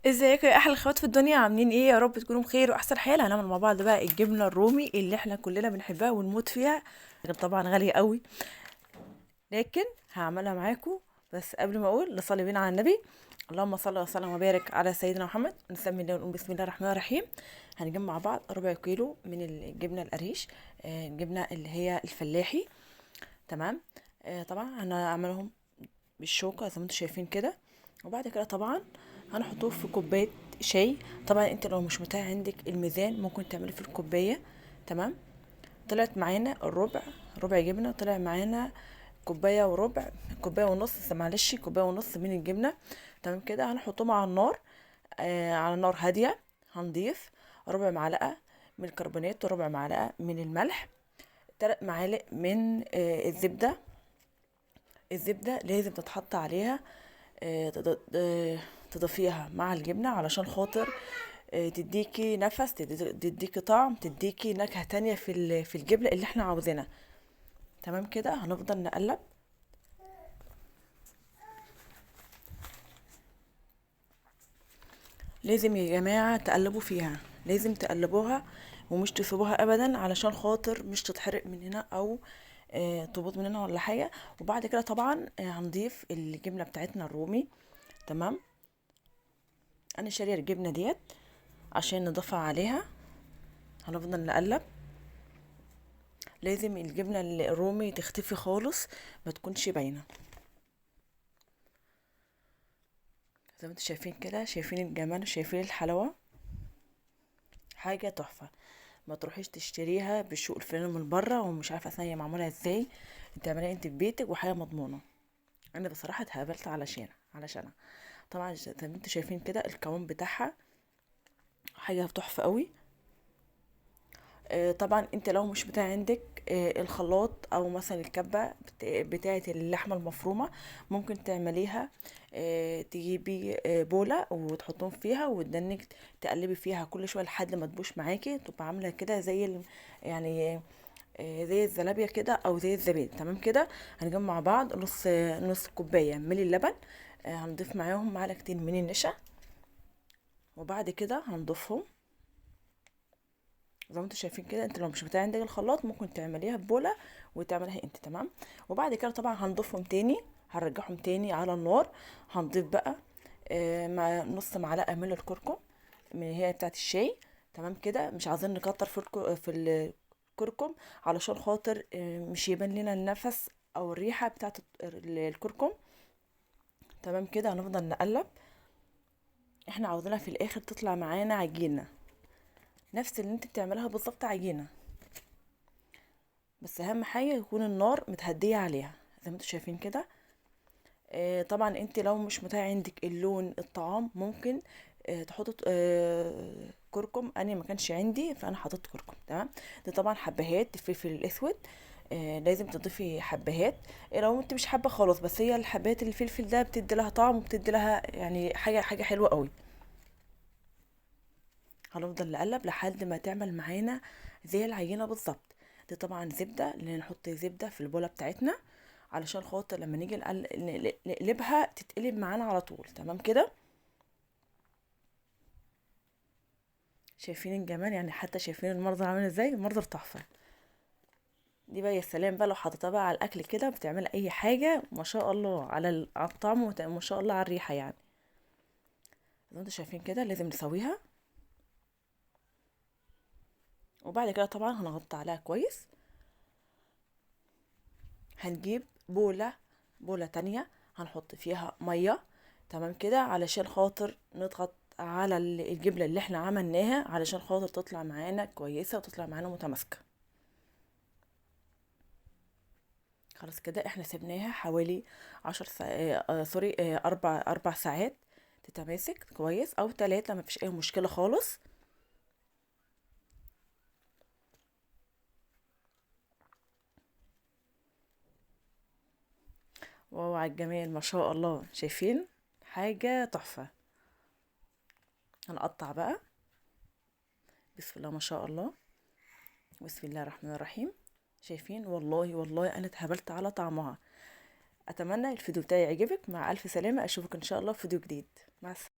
ازيكم يا احلى اخوات في الدنيا؟ عاملين ايه؟ يا رب تكونوا بخير واحسن حال. هنعمل مع بعض بقى الجبنه الرومي اللي احنا كلنا بنحبها ونموت فيها، لكن طبعا غاليه قوي. لكن هعملها معاكم. بس قبل ما اقول نصلي بينا على النبي. اللهم صل وسلم وبارك على سيدنا محمد. نسمي الله ونقول بسم الله الرحمن الرحيم. هنجيب مع بعض ربع كيلو من الجبنه القريش، الجبنه اللي هي الفلاحي. تمام. طبعا هنعملهم بالشوكة زي ما انتم شايفين كده. وبعد كده طبعا هنحطوه في كوباية شاي. طبعا انت لو مش متاح عندك الميزان ممكن تعملي في الكوباية. تمام. طلعت معانا ربع جبنة، طلع معانا كوباية وربع، كوباية ونص، معلش كوباية ونص من الجبنة. تمام كده. هنحطهم على النار، على نار هادية. هنضيف ربع معلقة من الكربونات وربع معلقة من الملح، 3 معالق من الزبدة. الزبدة لازم تتحط عليها، تضيفيها مع الجبنة علشان خاطر تديكي نفس، تديكي طعم، تديكي نكهة تانية في الجبنة اللي احنا عاوزينها. تمام كده. هنفضل نقلب. لازم يا جماعة تقلبوا فيها، لازم تقلبوها ومش تسيبوها ابدا علشان خاطر مش تتحرق مننا او تبوظ مننا ولا حاجة. وبعد كده طبعا هنضيف الجبنة بتاعتنا الرومي. تمام. انا شارية الجبنة ديت عشان نضيفها عليها. هنفضل نقلب. لازم الجبنة الرومي تختفي خالص، ما تكونش باينة. زي ما انتم شايفين كده، شايفين الجمال، شايفين الحلاوة، حاجة تحفة. ما تروحيش تشتريها بالشوق الفلاني من بره ومش عارفة اصلا هي معمولة ازاي. انت اعمليها انت في بيتك وحاجة مضمونة. انا بصراحة اتهبلت علشانها. طبعا زي ما انتم شايفين كده القوام بتاعها حاجة تحفة قوي. طبعا انت لو مش بتاع عندك الخلاط او مثلا الكبة بتاعة اللحمة المفرومة، ممكن تعمليها. تجيبي بولة وتحطهم فيها وتدنك تقلبي فيها كل شوية لحد ما تبوش معاكي، تبقى عاملة كده زي يعني زي الزلابية كده او زي الزبادي. تمام كده. هنجمع مع بعض نص كوباية من اللبن، هنضيف معاهم معلقتين من النشا. وبعد كده هنضيفهم زي ما انتوا شايفين كده. انت لو مش بتاع عندك الخلاط ممكن تعمليها في بوله وتعمليها انت. تمام. وبعد كده طبعا هنضيفهم تاني، هنرجعهم تاني على النار. هنضيف بقى مع نص معلقه من الكركم، من هي بتاعت الشاي. تمام كده. مش عايزين نكتر في الكركم علشان خاطر مش يبان لنا النفس او الريحه بتاعت الكركم. تمام كده. هنفضل نقلب. احنا عاوزينها في الاخر تطلع معانا عجينه، نفس اللي انت بتعملها بالظبط عجينه. بس اهم حاجه يكون النار متهديه عليها زي ما انتوا شايفين كده. طبعا انت لو مش متاح عندك اللون الطعام ممكن تحط كركم. انا ما كانش عندي فانا حطيت كركم. تمام. ده طبعا حبهات الفلفل الاسود، لازم تضيفي حبهات. لو انت مش حابه خلاص، بس هي الحبات الفلفل ده بتدي لها طعم وبتدي لها يعني حاجه حلوه قوي. هنفضل نقلب لحد ما تعمل معانا زي العجينه بالظبط. دي طبعا زبده، اللي نحط زبده في البوله بتاعتنا علشان خاطر لما نيجي نقلبها تتقلب معانا على طول. تمام كده. شايفين الجمال؟ يعني حتى شايفين المنظر عامل ازاي؟ المنظر تحفه. دي بقى يا سلام بقى لو حطيتها بقى على الاكل كده، بتعمل اي حاجه ما شاء الله على على الطعم وما شاء الله على الريحه يعني. زي ما انتوا شايفين كده لازم نسويها. وبعد كده طبعا هنغطي عليها كويس. هنجيب بولة تانية هنحط فيها مية. تمام كده. علشان خاطر نضغط على الجبلة اللي احنا عملناها علشان خاطر تطلع معانا كويسة وتطلع معانا متماسكة. خلاص كده احنا سيبناها حوالي 4 ساعات تتماسك كويس، او 3، مفيش اي مشكلة خالص. واو على الجمال ما شاء الله. شايفين؟ حاجة تحفة. هنقطع بقى. بسم الله ما شاء الله. بسم الله الرحمن الرحيم. شايفين؟ والله والله انا اتهبلت على طعمها. اتمنى الفيديو بتاعي يعجبك. مع الف سلامة. اشوفك ان شاء الله في فيديو جديد. مع السلامة.